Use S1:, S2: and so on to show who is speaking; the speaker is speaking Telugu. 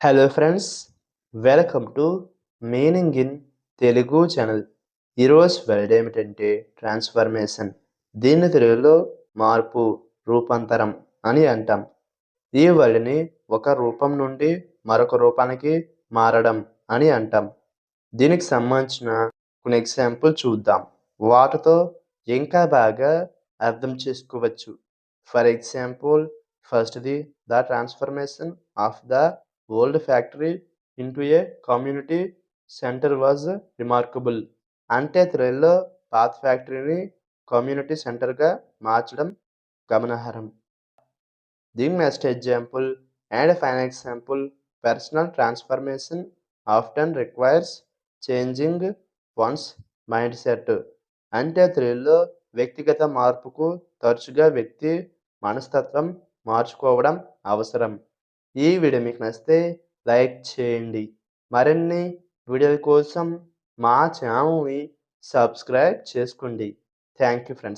S1: Hello friends, welcome to meaning in Telugu channel. ఈరోజు వర్డ్ ఏమిటంటే ట్రాన్స్ఫర్మేషన్. దీన్ని తెలుగులో మార్పు, రూపాంతరం అని అంటాం. ఈ వర్డ్ని ఒక రూపం నుండి మరొక రూపానికి మారడం అని అంటాం. దీనికి సంబంధించిన కొన్ని ఎగ్జాంపుల్ చూద్దాం. వాటితో ఇంకా బాగా అర్థం చేసుకోవచ్చు. ఫర్ ఎగ్జాంపుల్, ఫస్ట్‌ది the transformation of the old factorial into A community centre was remarkable. అంటే తెలుగులో పాత ఫ్యాక్టరీని కమ్యూనిటీ సెంటర్‌గా మార్చడం గమనార్హం. The next example and final example, personal transformation often requires changing one's mindset. అంటే తెలుగులో వ్యక్తిగత మార్పుకు తరచుగా వ్యక్తి మనస్తత్వం మార్చుకోవడం అవసరం. ఈ వీడియో మీకు నచ్చితే లైక్ చేయండి. మరిన్ని వీడియోల కోసం మా ఛానల్ని సబ్స్క్రైబ్ చేసుకోండి. Thank you friends.